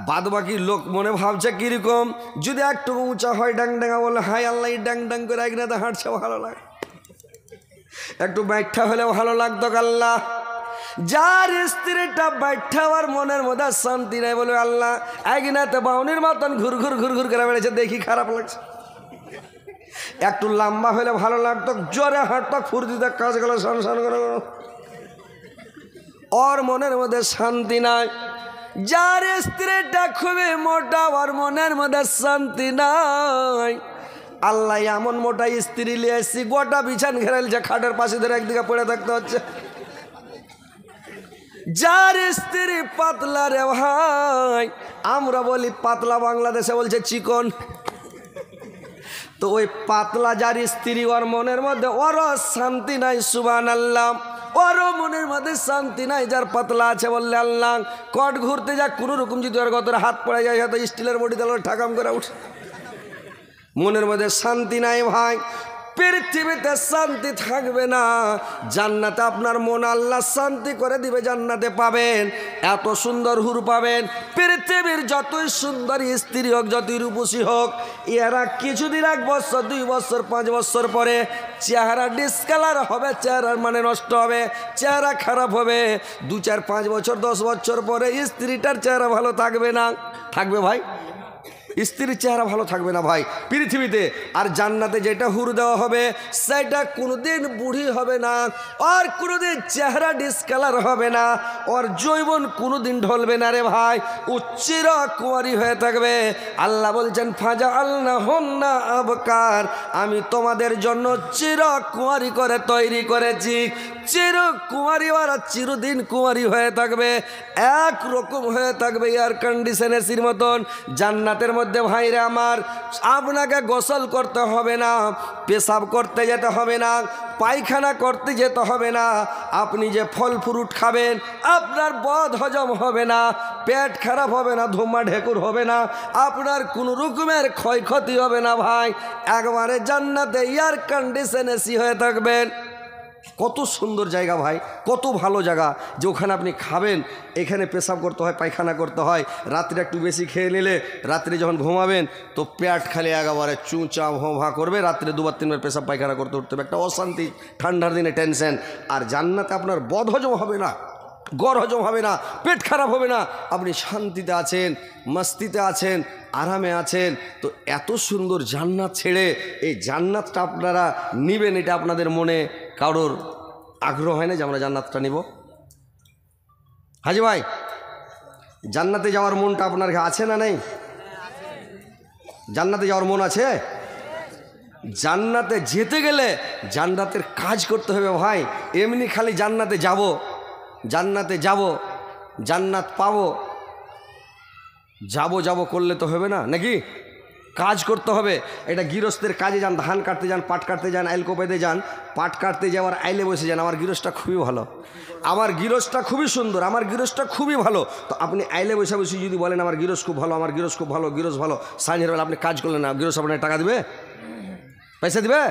বাদ বাকি লোক মনে ভাবছে কিরকম, যদি একটু উঁচা হয় ডাংডাঙ্গা বলে হাই আল্লাহ ডাং ডাং করে একনাতে হাঁটছে ভালো লাগে, একটু ব্যাখ্যা হলে ভালো লাগতো আল্লাহ। যার স্ত্রীটা ব্যাখ্যা আর মনের মধ্যে শান্তি নাই বলবে আল্লাহ একনাতে বাউনির মতন ঘুর ঘুর ঘুর ঘুর করে বেড়েছে, দেখি খারাপ লাগছে। একটু লম্বা হলে ভালো লাগতো, জোরে হাঁটতো, ফুর্তিতে কাজ গেল সান সান করে, ওর মনের মধ্যে শান্তি নাই। যার স্ত্রীটা খুবই মোটা ওর মনের মধ্যে শান্তি নাই। আল্লাহ এমন মোটা স্ত্রী নিয়ে এসছি গোটা বিছান ঘেরাইছে, খাটের পাশে ধরে একদিকে পড়ে থাকতে হচ্ছে। যার স্ত্রী পাতলা রে ভাই, আমরা বলি পাতলা, বাংলাদেশে বলছে চিকন, তো ওই পাতলা যার স্ত্রী ওর মনের মধ্যে ওরও শান্তি নাই। সুবহানাল্লাহ, ওরও মনের মধ্যে শান্তি নাই। যার পাতলা আছে বললে আল্লাহ কট ঘুরতে যাক কোনো রকম যদি ওর গতরে হাত পড়ে যায় হয়তো স্টিলের বডি তাহলে ঠাকাম করে উঠে, মনের মধ্যে শান্তি নাই ভাই। পৃথিবীতে শান্তি থাকবে না, জান্নাতে আপনার মন আল্লাহ শান্তি করে দিবে, জান্নাতে পাবেন এত সুন্দর হুর পাবেন। পৃথিবীর যতই সুন্দর স্ত্রী হোক, যতই রূপসী হোক, এরা কিছুদিন 1 বছর 2 বছর 5 বছর পরে চেহারা ডিসকালার হবে, চেহারার মানে নষ্ট হবে, চেহারা খারাপ হবে। 2 4 5 বছর 10 বছর পরে স্ত্রীটার চেহারা ভালো থাকবে না। থাকবে ভাই? স্ত্রীর চেহারা ভালো থাকবে না ভাই পৃথিবীতে। আর জান্নাতে যেটা হুর দেওয়া হবে সেটা কোনোদিন বুড়ি হবে না, আর কোনোদিন চেহারা ডিসকালার হবে না, ওর যৌবন কোনোদিন ঢলবে না রে ভাই, ও চিরকুমারী হয়ে থাকবে। আল্লাহ বলছেন ফাজআলনাহুন্না আবকার, আমি তোমাদের জন্য চিরকুমারী করে তৈরি করেছি। চিরকুমারী ওরা চিরদিন কুমারী হয়ে থাকবে, একরকম হয়ে থাকবে, এয়ার কন্ডিশন এসির মতন। জান্নাতের মধ্যে ভাইরা আমার আপনাকে গোসল করতে হবে না, পেশাব করতে যেতে হবে না, পায়খানা করতে যেতে হবে না। আপনি যে ফল ফ্রুট খাবেন আপনার বদ হজম হবে না, পেট খারাপ হবে না, ধুমা ঢেকুর হবে না, আপনার কোনো রকমের ক্ষয়ক্ষতি হবে না ভাই। একবারে জান্নাতে এয়ার কন্ডিশন এসি হয়ে থাকবেন। কত সুন্দর জায়গা ভাই, কত ভালো জায়গা যে ওখানে আপনি খাবেন, এখানে পেশাব করতে হয়, পায়খানা করতে হয়। রাত্রে একটু বেশি খেয়ে নিলে রাত্রে যখন ঘুমাবেন তো পেট খালি একেবারে চুঁচা ভোঁ করবে, রাত্রে 2 বার 3 বার পেশাব পায়খানা করতে উঠতে হবে, একটা অশান্তি, ঠান্ডার দিনে টেনশন। আর জান্নাতে আপনার বদ হজম হবে না, গড় হজম হবে না, পেট খারাপ হবে না, আপনি শান্তিতে আছেন, মস্তিতে আছেন, আরামে আছেন। তো এত সুন্দর জান্নাত ছেড়ে এই জান্নাতটা আপনারা নিবেন, এটা আপনাদের মনে কারোর আগ্রহ হয় না যে আমরা জান্নাতটা নিব? হাজি ভাই, জান্নাতে যাওয়ার মনটা আপনার আছে না নেই? জান্নাতে যাওয়ার মন আছে? জান্নাতে যেতে গেলে জান্নাতের কাজ করতে হবে ভাই। এমনি খালি জান্নাতে যাব, জান্নাতে যাব, জান্নাত পাবো, যাব করলে তো হবে না, নাকি? কাজ করতে হবে। এটা গৃহস্থের কাজে যান, ধান কাটতে যান, পাট কাটতে যান, আইল কোপাইতে যান, পাট কাটতে যাওয়ার আইলে বসে যান। আমার গৃহস্থটা খুবই ভালো, আমার গৃহস্থটা খুবই সুন্দর, আমার গৃহস্থটা খুবই ভালো। তো আপনি আইলে বসে বসে যদি বলেন আমার গৃহস্থ খুব ভালো, আমার গৃহস্থ খুব ভালো, গৃহস্থ ভালো, সাঁঝের বেলা আপনি কাজ করলেন না, গৃহস্থ আপনাকে টাকা দিবে? পয়সা দিবে?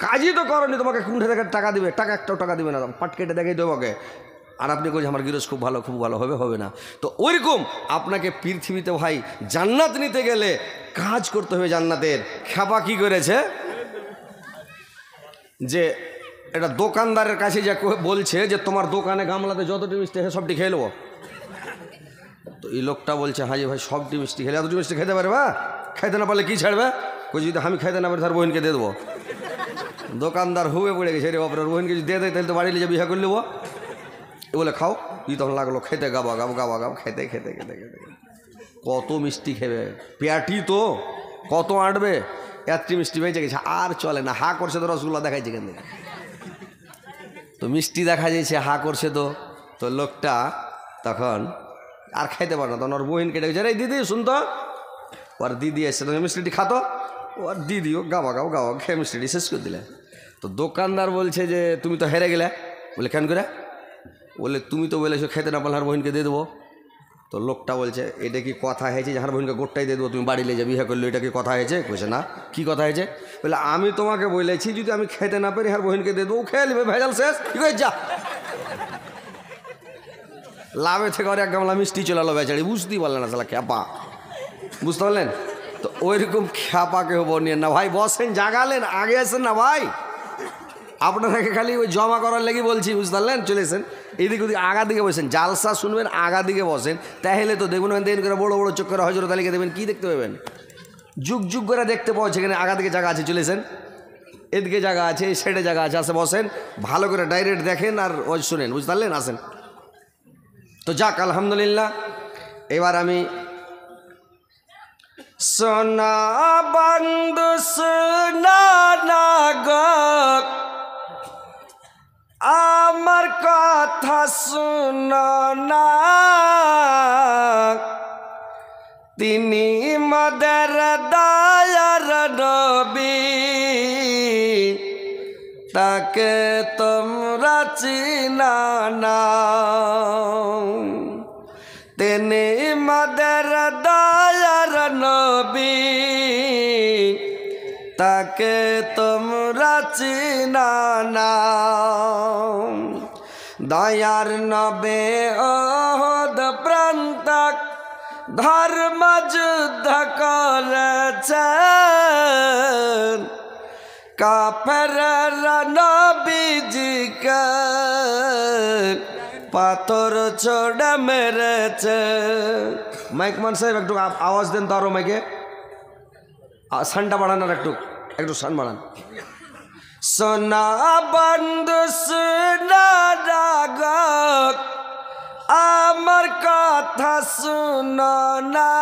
কাজই তো করনি, তোমাকে কুণ্ঠে থেকে টাকা দিবে? টাকা একটাও টাকা দিবে না, পাট কেটে দেখেই দেবো ওকে। আর আপনি কইছেন আমার গৃহস্থ খুব ভালো, খুব ভালো হবে, হবে না। তো ওইরকম আপনাকে পৃথিবীতে ভাই জান্নাত নিতে গেলে কাজ করতে হবে। জান্নাতের খেপা কি করেছে যে এটা দোকানদারের কাছে যে বলছে যে তোমার দোকানে গামলাতে যতটি মিষ্টি আছে সবটি খেয়ে নেবো। তো এই লোকটা বলছে হাজি ভাই সবটি মিষ্টি খেলে এতটি মিষ্টি খেতে পারবে? খাইতে না পারলে কি ছাড়বে? কই যদি আমি খাইতে না পারি তার বোনকে দিয়ে দেবো। দোকানদার হুয়ে পড়ে গেছে, রে বাপরে বোনকে যদি দিয়ে দেয় তাহলে তো বাড়ি নিয়ে বিয়ে করে নেবো। এ বলে খাও, ই তখন লাগলো খেতে, গাবা গাব গাবা গাব খেতে খেতে খেতে খেতে কত মিষ্টি খেবে, পেটি তো কত আঁটবে, এতটি মিষ্টি বেঁচে গেছে, আর চলে না। হা করছে তো রসগোল্লা দেখাইছে কেন? তো মিষ্টি দেখা যাচ্ছে, হা করছে তো লোকটা তখন আর খাইতে পারে না। তখন ওর বোহিন কেটে গেছে, রে দিদি শুনতো, ওর দিদি এসছে, তো মিষ্টিটি খাতো, ওর দিদিও গাবা গাও গাওয়া খেয়ে মিষ্টিটি শেষ করে দিলে। তো দোকানদার বলছে যে তুমি তো হেরে গেলে। বলে কেন করে? বলে তুমি তো বলেছো খেতে না পারলে হার বোহিনকে দিয়ে দেবো। তো লোকটা বলছে এটা কি কথা হয়েছে যে হার বোহিনকে গোটটাই দিয়ে দেবো, তুমি বাড়ি নিয়ে যাবে বিয়ে করলে, এটা কি কথা হয়েছে? বলছে না। কি কথা হয়েছে? বলে আমি তোমাকে বলেছি যদি আমি খেতে না পারি হার বোহিনকে দিয়ে দেবো, খেয়ে নেবে, ভেজাল শেষ। কি করে যা লাভে থেকে আর এক গামলা মিষ্টি চলে এলো বেচারি, বুঝতেই পারলেন না শালা খ্যাপা, বুঝতে পারলেন তো? ওইরকম খ্যাপাকে হবো নিয়ে না ভাই, বসেন, জাগালেন, আগে আসেন না ভাই, আপনাকে খালি ওই জমা করার লেগে বলছি, বুঝতে পারলেন? চলে এসেন এদিকে ওদিকে, আগা দিকে বসেন, জালসা শুনবেন, আগা দিকে বসেন, তাহলে তো দেখুন দেন করে বড় বড় চোখ করে হজরত আলীকে দেবেন, কী দেখতে পাবেন? যুগ যুগ করে দেখতে পাওয়া, সেখানে আগা দিকে জায়গা আছে, চলেছেন এদিকে জায়গা আছে, এই সাইডে জায়গা আছে, আসে বসেন, ভালো করে ডাইরেক্ট দেখেন আর ওই শুনেন, বুঝতে পারলেন? আসেন তো, যাক আলহামদুলিল্লাহ। এবার আমি সোনা বন্ধু সোনা না গো, আমার কথা শুনো না, তিনি মদের দয়ার নবী, তাকে তোমরা চিনা না। তিনি মদের দয়ার নবী, তাকে তোমরা চিনা না। দয়ার নবে ওহদ প্রান্তক ধর্ম যুদ্ধ করেছেন, কাফেররা নবীজিকে পাথর ছোড়ে মেরেছে। মাইক মান সাহেব একটু আওয়াজ দেন তো, আরো মাইকে সানটা বাড়ান, আর একটু একটু সান বাড়ান। সোনা বন্ধু সোনা রাগক, আমার কথা শুনো না,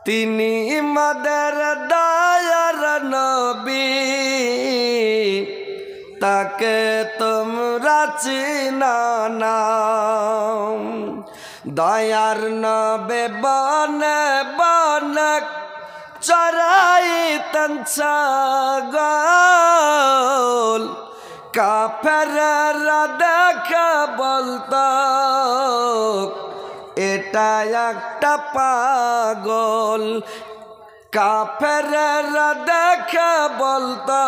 তিনি মদের দয়ার নবী, তাকে তোমরা চিনা না। দয়ার নবে বনে বনে চরাইতেন ছাগল, কাফেররা দেখে বলতো এটা একটা পাগল, কাফেররা দেখে বলতো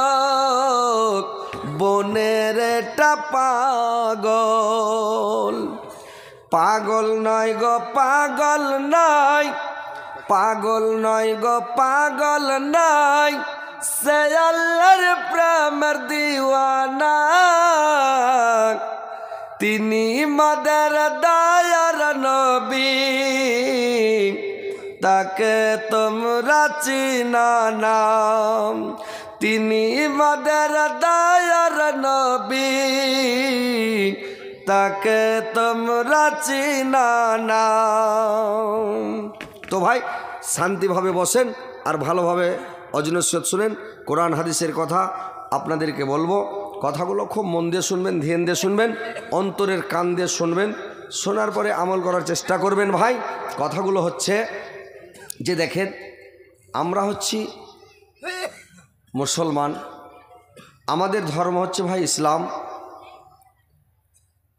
বনের এটা পাগল। পাগল নয় গো পাগল নয়, পাগল নয় গো পাগল নয়, সে আল্লাহর প্রেমের দিওয়ানা, তিনি মদের দয়ার নবী, তাকে তোমরা চিনা না। তিনি মদের দয়ার নবী, তাকে তোমরা চিনা না। তো ভাই শান্তিভাবে বসেন আর ভালোভাবে অজনসিয়ত শুনেন, কোরআন হাদিসের কথা আপনাদেরকে বলবো, কথাগুলো খুব মন দিয়ে শুনবেন, ধ্যান দিয়ে শুনবেন, অন্তরের কান দিয়ে শুনবেন, শোনার পরে আমল করার চেষ্টা করবেন। ভাই কথাগুলো হচ্ছে যে দেখেন, আমরা হচ্ছি মুসলমান, আমাদের ধর্ম হচ্ছে ভাই ইসলাম।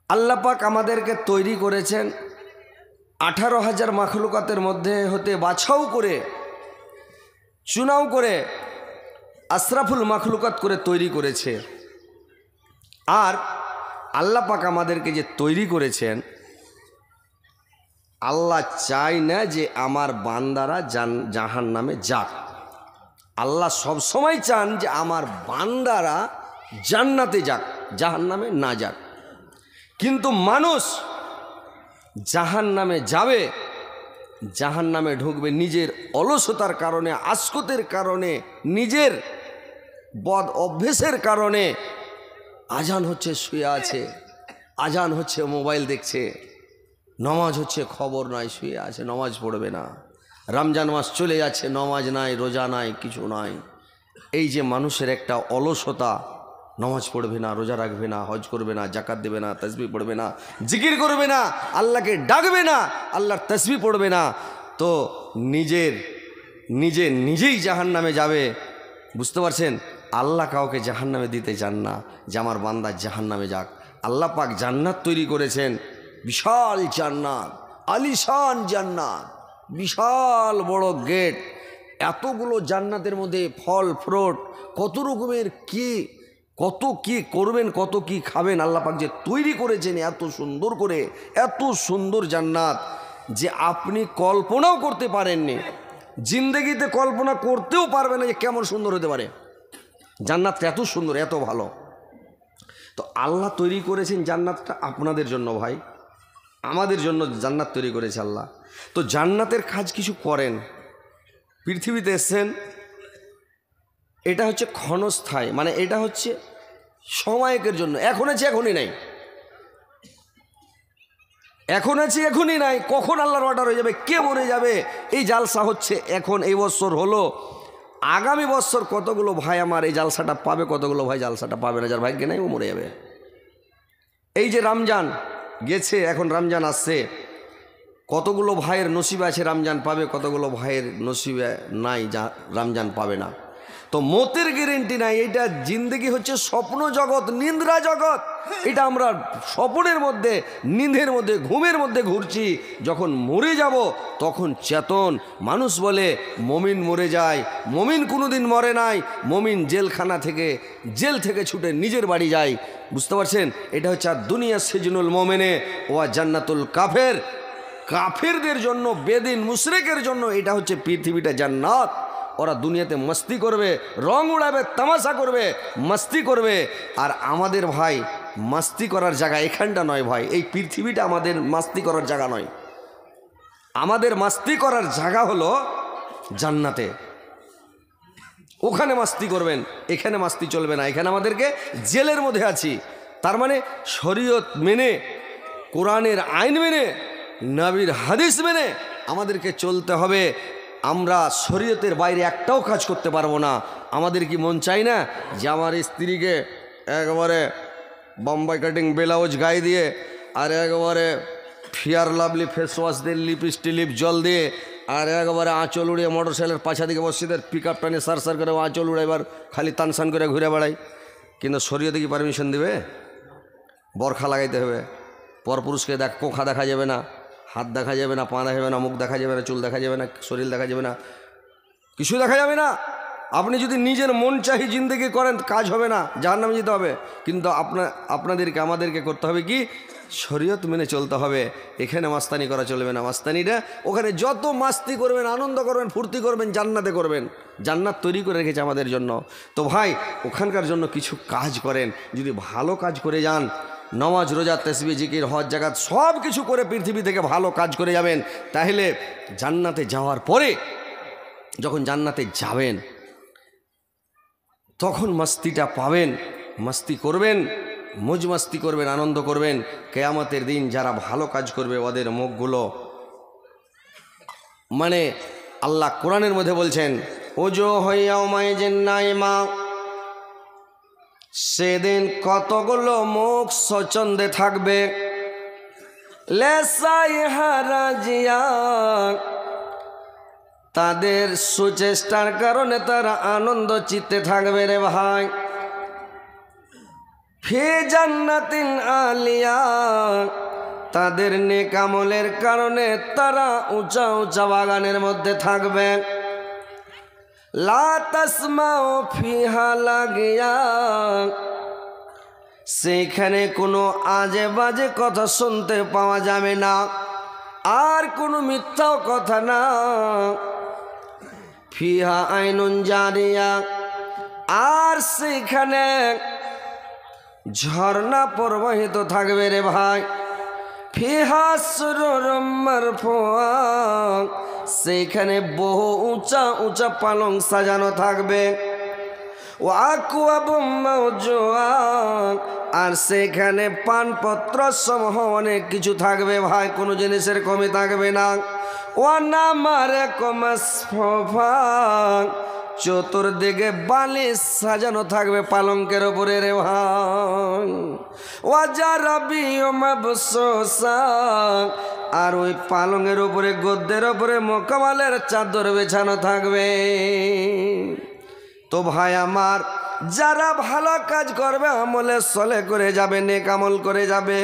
আল্লাহ পাক আমাদেরকে তৈরি করেছেন 18,000 মাখলুকাতের মধ্যে হতে বাছাও করে, চুনাও করে, আশরাফুল মাখলুকাত করে তৈরি করেছে। আর আল্লাহ পাক আমাদেরকে যে তৈরি করেছেন, আল্লাহ চায় না যে আমার বান্দারা জাহান নামে যাক। আল্লাহ সব সময় চান যে আমার বান্দারা জান্নাতে যাক, জাহান নামে না যাক। কিন্তু মানুষ জাহান নামে যাবে, জাহান নামে ঢুকবে নিজের অলসতার কারণে, আস্কতের কারণে, নিজের বদ অভ্যেসের কারণে। আজান হচ্ছে শুয়ে আছে, আজান হচ্ছে মোবাইল দেখছে, নমাজ হচ্ছে খবর নাই, শুয়ে আছে, নমাজ পড়বে না। রমজান মাস চলে যাচ্ছে, নমাজ নাই, রোজা নাই, কিছু নাই। এই যে মানুষের একটা অলসতা, নমাজ পড়বে না, রোজা রাখবে না, হজ করবে না, জাকাত দেবে না, তাসবিহ পড়বে না, জিকির করবে না, আল্লাহকে ডাকবে না, আল্লাহর তাসবিহ পড়বে না, তো নিজেই জাহান নামে যাবে। বুঝতে পারছেন? আল্লাহ কাউকে জাহান নামে দিতে চান না যে আমার বান্দা জাহান নামে যাক। আল্লাহ পাক জান্নাত তৈরি করেছেন, বিশাল জান্নাত, আলিশান জান্নাত, বিশাল বড় গেট, এতগুলো জান্নাতের মধ্যে ফল ফ্রুট, কত রকমের কি কত কি করবেন, কত কি খাবেন। আল্লাহ পাক যে তৈরি করেছেন এত সুন্দর করে, এত সুন্দর জান্নাত যে আপনি কল্পনাও করতে পারেননি, জিন্দেগিতে কল্পনা করতেও পারবেন না যে কেমন সুন্দর হতে পারে। জান্নাতটা এত সুন্দর, এত ভালো। তো আল্লাহ তৈরি করেছেন জান্নাতটা আপনাদের জন্য ভাই, আমাদের জন্য জান্নাত তৈরি করেছে আল্লাহ। তো জান্নাতের কাজ কিছু করেন। পৃথিবীতে এসেছেন, এটা হচ্ছে ক্ষণস্থায়ী, মানে এটা হচ্ছে সময়কের জন্য। এখন আছে এখনই নাই, এখন আছে এখনই নাই। কখন আল্লাহর অর্ডার হয়ে যাবে, কে মরে যাবে, এই জালসা হচ্ছে এখন, এই বছর হলো, আগামী বছর কতগুলো ভাই আমার এই জালসাটা পাবে, কতগুলো ভাই জালসাটা পাবে না, যার ভাগ্যে নাই ও মরে যাবে। এই যে রমজান গেছে, এখন রমজান আসছে, কতগুলো ভাইয়ের নসিবে আছে রমজান পাবে, কতগুলো ভাইয়ের নসিবে নাই, যা রমজান পাবে না। তো মতের গ্যারেন্টি নাই। এটা জিন্দেগি হচ্ছে স্বপ্ন জগৎ, নিন্দ্রা জগৎ। এটা আমরা স্বপ্নের মধ্যে, নিন্দের মধ্যে, ঘুমের মধ্যে ঘুরছি। যখন মরে যাব তখন চেতন। মানুষ বলে মমিন মরে যায়, মমিন কোনোদিন মরে নাই। মমিন জেল থেকে ছুটে নিজের বাড়ি যায়। বুঝতে পারছেন? এটা হচ্ছে আর দুনিয়া সিজনুল মোমেনে ওয়া জান্নাতুল কাফের। কাফেরদের জন্য, বেদিন মুশরিকের জন্য এটা হচ্ছে পৃথিবীটা জান্নাত। ওরা দুনিয়াতে মস্তি করবে, রং উড়াবে, তামাশা করবে, মস্তি করবে। আর আমাদের ভাই মস্তি করার জায়গা এখানটা নয় ভাই, এই পৃথিবীটা আমাদের মস্তি করার জায়গা নয়। আমাদের মস্তি করার জায়গা হলো জান্নাতে। ওখানে মস্তি করবেন, এখানে মস্তি চলবে না। এখানে আমাদেরকে জেলের মধ্যে আছি। তার মানে শরীয়ত মেনে, কোরআনের আইন মেনে, নবীর হাদিস মেনে আমাদেরকে চলতে হবে। আমরা শরীয়তের বাইরে একটাও কাজ করতে পারবো না। আমাদের কি মন চাই না যে আমার স্ত্রীকে একবারে বোম্বাই কাটিং ব্লাউজ গায়ে দিয়ে, আর একবারে ফেয়ার লাভলি ফেস ওয়াশ দিয়ে, লিপ জল দিয়ে, আর একবারে আঁচল উড়িয়ে মোটর সাইকেলের পাছা দিকে বসিদের পিক আপ টানে সার করে আঁচল উড়ে এবার খালি তানসান করে ঘুরে বেড়াই? কিন্তু শরীয়তে কি পারমিশন দিবে? বরখা লাগাইতে হবে, পরপুরুষকে কোখা দেখা যাবে না, হাত দেখা যাবে না, পা দেখা যাবে না, মুখ দেখা যাবে না, চুল দেখা যাবে না, শরীর দেখা যাবে না, কিছু দেখা যাবে না। আপনি যদি নিজের মন চাহি জিন্দেগি করেন, কাজ হবে না, জাহান্নামে যেতে হবে। কিন্তু আপনাদেরকে আমাদেরকে করতে হবে কি? শরীয়ত মেনে চলতে হবে। এখানে মাস্তানি করা চলবে না। মাস্তানিটা ওখানে যত মাস্তি করবেন, আনন্দ করবেন, ফুর্তি করবেন, জান্নাতে করবেন। জান্নাত তৈরি করে রেখেছে আমাদের জন্য। তো ভাই ওখানকার জন্য কিছু কাজ করেন। যদি ভালো কাজ করে যান, নামাজ, রোজা, তাসবিহ, জিকির, হজ, যাকাত সব কিছু করে পৃথিবী থেকে ভালো কাজ করে যাবেন, তাহলে জান্নাতে যাওয়ার পরে যখন জান্নাতে যাবেন তখন মাস্তিটা পাবেন। মাস্তি করবেন, মौज মাস্তি করবেন, আনন্দ করবেন। কিয়ামতের দিন যারা ভালো কাজ করবে ওদের মুখগুলো, মানে আল্লাহ কোরআনের মধ্যে বলছেন, ওজো হইয়াউমাইজিন নাইমা, সেদিন কতগুলো মুখ স্বচ্ছন্দে থাকবে। লেসাই হারাজিয়া, তাদের সুচেষ্টার কারণে তারা আনন্দ চিত্তে থাকবে রে ভাই। ফি জান্নাতিন আলিয়া, তাদের নেক আমলের কারণে তারা উঁচা উঁচা বাগানের মধ্যে থাকবে। লা তাসমাউ ফিহা লাগিয়া, সেখানে কোনো আজে বাজে কথা শুনতে পাওয়া যাবে না, আর কোনো মিথ্যাও কথা না। ফিহা আইনুন জারিয়া, আর সেখানে ঝর্ণা প্রবাহিত থাকবে রে ভাই। ফিহা সুরুরুম মারফুআ, সেখানে বহু উঁচা উঁচা পালং সাজানো থাকবে। ওয়া আকওয়াবুম মাওজুআ, আর সেখানে পানপত্র সমূহ অনেক কিছু থাকবে ভাই, কোনো জিনিসের কমই থাকবে না। ওয়া নামারিকুম মাসফুফা, চতুর্দিকে বালিশ সাজানো থাকবে পালঙ্কের উপরে রে ভাই। ওয়া জারাবিয়্যু মাবসুসা, আর ওই পালঙ্কের উপরে, গদ্যের উপরে মোকামালের চাদর বিছানো থাকবে। তো ভাই আমার, যারা ভালো কাজ করবে, আমলে সলে করে যাবে, নেক আমল করে যাবে,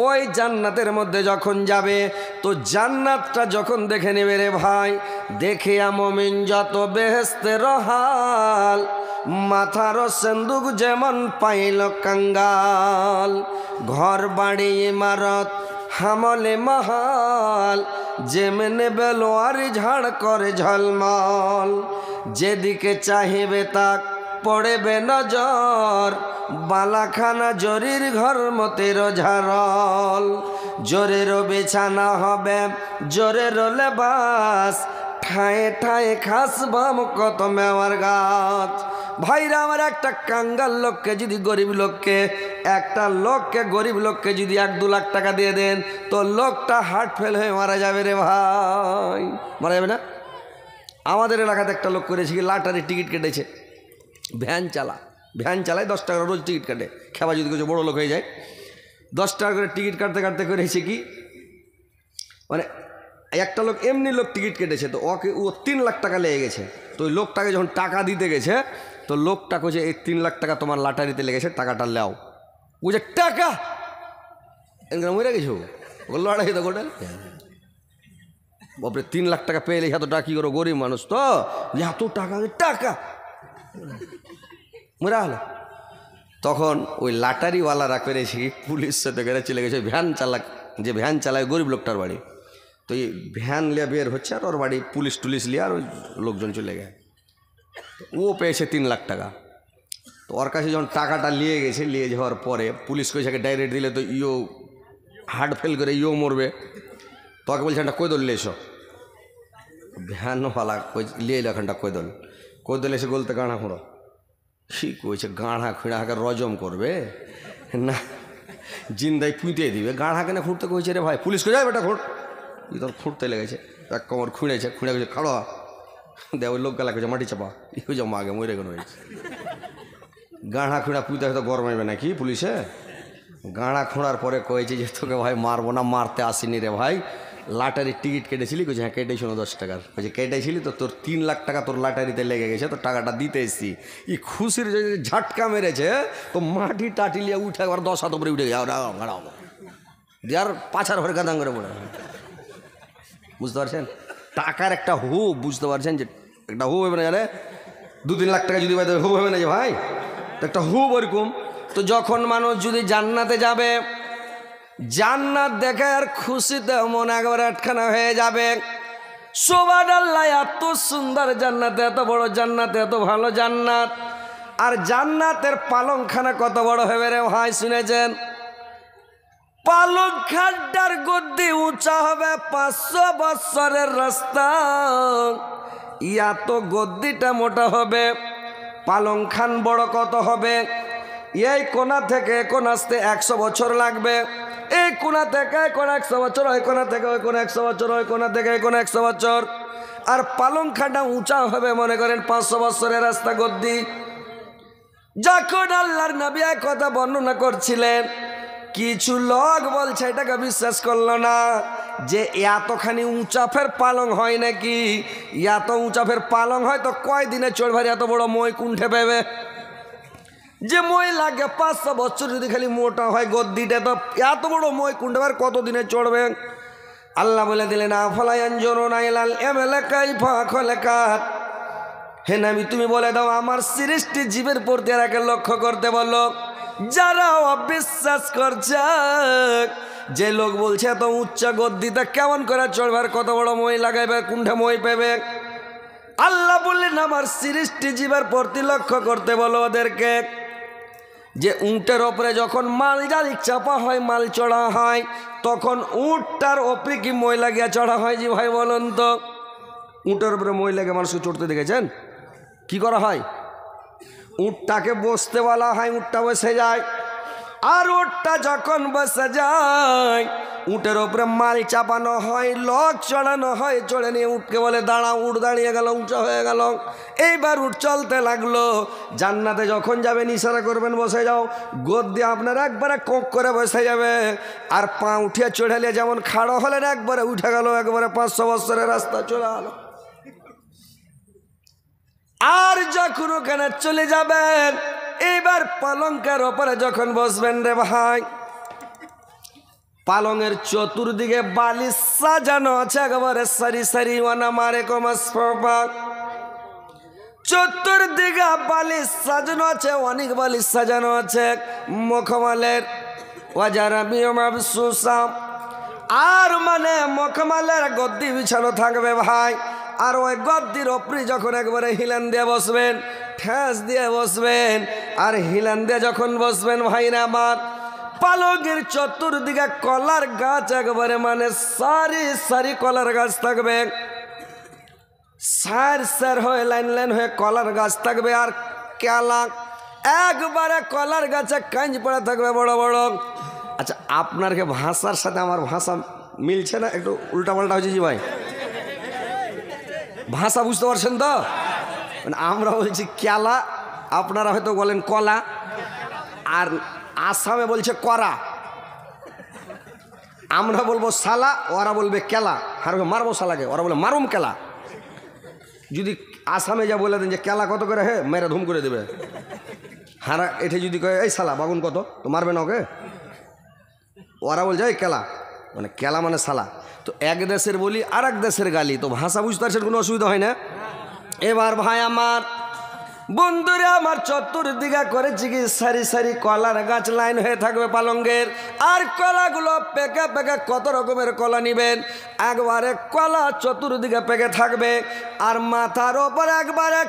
ওই জান্নাতের মধ্যে যখন যাবে, তো জান্নাতটা যখন দেখে নেবে রে ভাই, দেখে মুমিন যত বেহেশতের হাল, মাথার সিন্দুক যেমন পাইল কাঙ্গাল। ঘর বাড়ি ইমারত হামলে মহাল, যেমনে বেলোয়ারি ঝাড় করে ঝলমল। যেদিকে চাহিবে তাক পড়েবে নজর, বালাখানা জরির ঘর মতের ঝাড়ল। জোরেরও বিছানা হবে জোরেরও লেবাস, ঠায়ে ঠায়ে খাস বাম কত মেওয়ার গাছ। ভাইরা আমার, একটা কাঙ্গাল লোককে যদি গরিব লোককে, একটা লোককে গরিব লোককে যদি 1-2 লাখ টাকা দিয়ে দেন, তো লোকটা হার্ট ফেল হয়ে মারা যাবে রে ভাই, মারা যাবে না? আমাদের এলাকাতে একটা লোক করেছে কি, লটারির টিকিট কেটেছে। ভ্যান চালায় 10 টাকা রোজ টিকিট কাটে। খেবা যদি কিছু বড়ো লোক হয়ে যায়, 10 টাকা করে টিকিট কাটতে কাটতে করেছে কি, মানে একটা লোক এমনি লোক টিকিট কেটেছে, তো ও 3 লাখ টাকা লেগে গেছে। তো ওই লোকটাকে যখন টাকা দিতে গেছে, তো লোকটা কইছে এই 3 লাখ টাকা তোমার লাটারিতে লেগেছে, টাকাটা লাও। বুঝে টাকা মরে গেছো, লড়াই তো গোটা বাপরে 3 লাখ টাকা পেলে এত টাকা কি করো, গরিব মানুষ তো, এত টাকা মরা হলো। তখন ওই লাটারিওয়ালারা করেছে পুলিশ সাথে করে চলে গেছে ভ্যান চালায় গরিব লোকটার বাড়ি। তো এই ভ্যান লিয়ে বের হচ্ছে, আর ওর বাড়ি পুলিশ লিয়ে আর ওই লোকজন চলে গেছে। ও পেয়েছে 3 লাখ টাকা। তো ওর কাছে যখন টাকাটা নিয়ে যাওয়ার পরে পুলিশ কইসাকে ডাইরেক্ট দিলে তো ইও হার্ট ফেল করে ইও মরবে। তোকে বলছে একটা কৈদল নিয়ে এসো। ভ্যানওয়ালা লিয়ে এলো এখানটা কৈদল এসে বলতে গাঁড়া খুঁড়ো। কি কইছে, গাঁড়া খুঁড়াকে রজম করবে না, জিন্দাই পুঁতে দিবে। গাঁড়াকে না খুঁড়তে কইছে রে ভাই, পুলিশ কে যায় বেটা খুঁড়। ই তোর খুঁড়তে লেগেছে, এক কোমর খুঁড়ে গেছে খাড়ো দেখ। ওই লোক গেলা কইছে মাটি চাপা, ই হয়ে যাও মাগে মরে গেল। গাঁড়া খুঁড়া পুঁতে হয়তো গরমাইবে নাকি পুলিশে। গাঁড়া খোঁড়ার পরে কয়েছে যে তোকে ভাই মারবো না, মারতে আসিনি রে ভাই, লাটারির টিকিট কেটেছিলি? কইছে হ্যাঁ কেটেছিল 10 টাকার। কইছে কেটেছিলি তো, তোর 3 লাখ টাকা তোর লাটারিতে লেগে গেছে, তো টাকাটা দিতে এসছি। ই খুশির যদি ঝাটকা মেরেছে, তো মাটি টাটি লিয়ে উঠে একবার 10 হাত উপরে উঠে গেছে, আর পাছার ঘরে গাদাং করে পড়ে। বুঝতে পারছেন টাকার একটা হু, বুঝতে পারছেন যে একটা হু হবে না, জানে 2-3 লাখ টাকা যদি পাই হু হবে না যে ভাই, একটা হু ওরকম। তো যখন মানুষ যদি জান্নাতে যাবে, জান্নাত দেখে আর খুশিতে মন একবার আটখানা হয়ে যাবে। সুবহানাল্লাহ, এত সুন্দর জান্নাত, এত বড় জান্নাত, এত ভালো জান্নাত। আর জান্নাতের পালংখানা কত বড় হবে রে ভাই, শুনেছেন? পালংখানটার গদ্দি উঁচা হবে 500 বছরের রাস্তা। এত গদ্দিটা মোটা হবে। পালংখান বড় কত হবে, এই কোনা থেকে কোন আসতে 100 বছর লাগবে। এই কোনা থেকে কোন 100 বছর, ওই কোনা থেকে ওই কোন 100 বছর, ওই কোনা থেকে কোন 100 বছর। আর পালংখানটা উঁচা হবে মনে করেন 500 বছরের রাস্তা গদ্দি। যখন আল্লাহর নবী এক কথা বর্ণনা করছিলেন, কিছু লোক বলছে এটাকে বিশ্বাস করলো না যে এতখানি উঁচা ফের পালং হয় নাকি। এত উঁচা ফের পালং হয় তো কয়দিনে চড়বে, এত বড় মই কুণ্ঠে পেবে যে মই লাগে 500 বছর যদি খালি মোটা হয় গদ্দিটা, তো এত বড় মই কুণ্ঠে আর কতদিনে চড়বে। আল্লাহ বলে দিলেন আফালা ইয়ানজুরুনা ইলাল ইবলি কাইফা খলাকাত। হে নবী তুমি বলে দাও আমার সৃষ্টি জীবের প্রতি একে লক্ষ্য করতে বলো। যারা অবিশ্বাস করছে, যে লোক বলছে এত উচ্চ গদ্দিতে কেমন করে চড়বার, কত বড় মই লাগাইবে, কুণ্ঠে মই পেবে, আল্লাহ বললেন আমার সৃষ্টি জীবের প্রতি লক্ষ্য করতে বলো ওদেরকে। যে উঁটের ওপরে যখন মাল জাল চাপা হয়, মাল চড়া হয়, তখন উঁটটার ওপরে কি মই লাগিয়ে চড়া হয়? জি ভাই বলুন তো, উঁটের উপরে মই লাগে মানুষকে চড়তে দেখেছেন? কি করা হয়? উঁটটাকে বসতে বলা হয়, উঁটটা বসে যায়। আর উঁটটা যখন বসে যায়, উঁটের ওপরে মাল চাপানো হয়, লোক চড়ানো হয়, চড়ে নিয়ে উঠকে বলে দাঁড়া। উঠ দাঁড়িয়ে গেল, উঁচা হয়ে গেল। এইবার উঠ চলতে লাগলো। জান্নাতে যখন যাবেন ইশারা করবেন বসে যাও, গদ্দি আপনার একবারে কোঁক করে বসে যাবে। আর পা উঠিয়ে চড়ে নিয়ে যেমন খাড়ো হলেন, একবারে উঠে গেল, একবারে 500 বছরের রাস্তা চলে গেল। আর যখন ওখানে চলে যাবেন, এইবার পালঙ্কের ওপরে যখন বসবেন রে ভাই, পালঙের চতুর্দিকে বালিশ সাজানো আছে একেবারে সারি সারি, ওয়ানা মারে কমাস চতুর্দিকে বালিশ সাজানো আছে, অনেক বালিশ সাজানো আছে মখমলের। ওয়াজারাবিউ মাবসুসা, আর মানে মখমলের গদ্দি বিছানো থাকবে ভাই। আর ওই গদ্দির ওপরে যখন একবারে হিলান দিয়ে বসবেন, ঠেস দিয়ে বসবেন, আর হিলান দিয়ে যখন বসবেন ভাইরা আমার, পালকের চতুর্দিকে কলার গাছ একবারে মানে সারি সারি কলার গাছ থাকবে, সার সার হয়ে লাইন লাইন হয়ে কলার গাছ থাকবে। আর কেলা একবারে কলার গাছে কাঁচ পড়ে থাকবে বড় বড়। আচ্ছা, আপনার কি ভাষার সাথে আমার ভাষা মিলছে না? একটু উল্টাপাল্টা হয়েছে জি ভাই, ভাষা বুঝতে পারছেন তো? মানে আমরা বলছি কেলা, আপনারা হয়তো বলেন কলা, আর আসামে বলছে করা। আমরা বলবো সালা, ওরা বলবে কেলা। আর মারবো সালাকে, ওরা বলে মারুম কেলা। যদি আসামে যা বলে দেন যে কেলা কত করে, হে মেরে ধুম করে দেবে। হারা এঠে যদি কয়ে এই সালা বাগুন কত, তো মারবে না ওকে। ওরা বলছে এই কেলা, মানে কেলা মানে সালা। তো এক দেশের বলি আর এক দেশের গালি, তো ভাষা বুঝতে পারছেন, কোনো অসুবিধা হয় না। এবার ভাই আমার বন্ধুরা আমার, চতুর্দিকে করেছি কি সারি সারি কলার গাছ লাইন হয়ে থাকবে পালঙ্গের। আর কলাগুলো পেকে পেকে কত রকমের কলা নিবেন, একবারে কলা চতুর্দিকে পেকে থাকবে। আর মাথার ওপর একবারে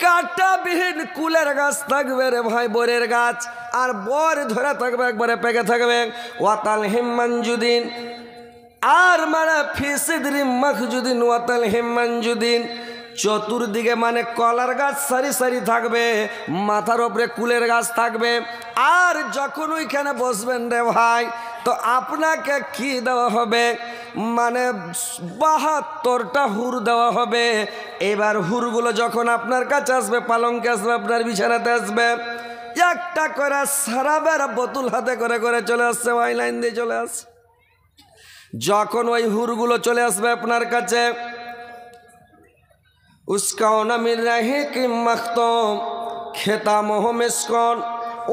কাঁটাবিহীন কুলের গাছ থাকবে রে ভাই, বরের গাছ। আর বর ধরে থাকবে, একবারে পেকে থাকবে। ওয়াতাল হিম্মানজুদিন, আর মানে ফিসিদ্রি মখজুদিন, ওয়াতাল হিম্মানজুদিন। চতুর্দিকে মানে কলার গাছ সারি সারি থাকবে, মাথার ওপরে কুলের গাছ থাকবে। আর যখন ওইখানে বসবেন রে ভাই, তো আপনাকে কি দেওয়া হবে, মানে 72টা হুর দেওয়া হবে। এবার হুরগুলো যখন আপনার কাছে আসবে, পালঙ্কে আসবে, আপনার বিছানাতে আসবে, একটা করে সারাবের বোতল হাতে করে করে চলে আসছে, ওই লাইন দিয়ে চলে আসছে। যখন ওই হুরগুলো চলে আসবে আপনার কাছে, উস্কাওনা মির রাহিকিম মাখতুম খেতামহু মিসকন,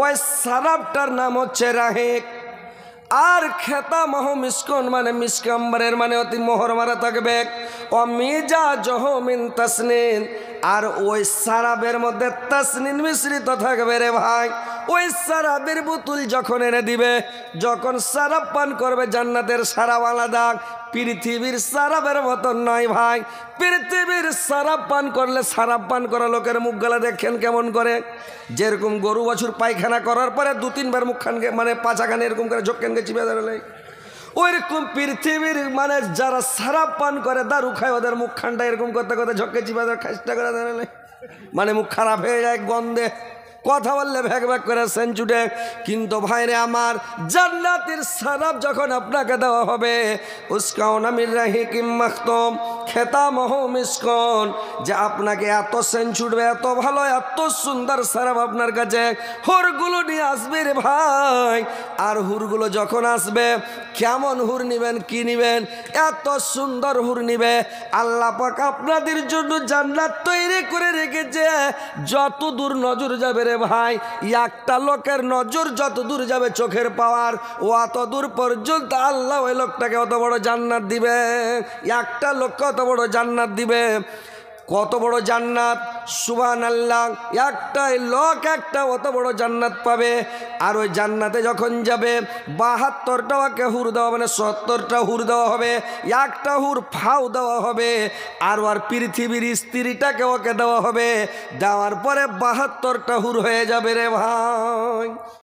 ওই সারাবটার নাম হচ্ছে রাহিক। আর খেতামহু মিসকন মানে মিসকম্বরের মানে অতি মোহর মারা থাকবে। ও মিজাজহু মিন তাসনিন, আর ওই সারাবের মধ্যে তাসনিন মিশ্রিত থাকবে রে ভাই। ওই সারাবের বোতল যখন এনে দিবে, যখন সারাব পান করবে, জান্নাতের সারাব আলাদা, পৃথিবীর সারাবের মতন নয় ভাই। পৃথিবীর সারাব পান করলে, সারাব পান করা লোকের মুখ গলা দেখেন কেমন করে, যেরকম গরু বাছুর পায়খানা করার পরে 2-3 বার মুখখানকে মানে পাছাখানে এরকম করে ঝোঁকখানকে চিপে দাঁড়ালে, ওইরকম পৃথিবীর মানে যারা সারাব পান করে, দারু খায়, ওদের মুখখানটা এরকম করতে করতে ঝোঁকে চিপে খাইস্টা করে দাঁড়ালে, মানে মুখ খারাপ হয়ে যায় গন্ধে, কথা বললে ভ্যাক ভ্যাক করে সেঞ্চুটে। কিন্তু ভাইরে আমার, জান্নাতের সারাব যখন আপনাকে দেওয়া হবে, উস্কাওনা মির রাহিকিম মাখতুম খেতামহু মিসকন, যে আপনাকে এত সেঞ্চুটবে, এত ভালো, এত সুন্দর সারাব আপনার কাছে হুরগুলো নিয়ে আসবে রে ভাই। আর হুরগুলো যখন আসবে, কেমন হুর নিবেন, কি নিবেন, এত সুন্দর হুর নিবে। আল্লাহ পাক আপনাদের জন্য জান্নাত তৈরি করে রেখেছে। যত দূর নজর যাবে রে ভাই, একটা লোকের নজর যত দূর যাবে চোখের পাওয়ার, ও অত দূর পর্যন্ত আল্লাহ ওই লোকটাকে অত বড় জান্নাত দিবে। একটা লোককে অত বড় জান্নাত দিবে। কত বড় জান্নাত, সুবহানাল্লাহ। একটাই লোক একটা অত বড় জান্নাত পাবে। আর ওই জান্নাতে যখন যাবে, 72টা ওকে হুর দেওয়া, মানে 70টা হুর দেওয়া হবে, একটা হুর ফাও দেওয়া হবে। আর ওর পৃথিবীর স্ত্রীটাকে ওকে দেওয়া হবে। দেওয়ার পরে 72টা হুর হয়ে যাবে রে ভাই।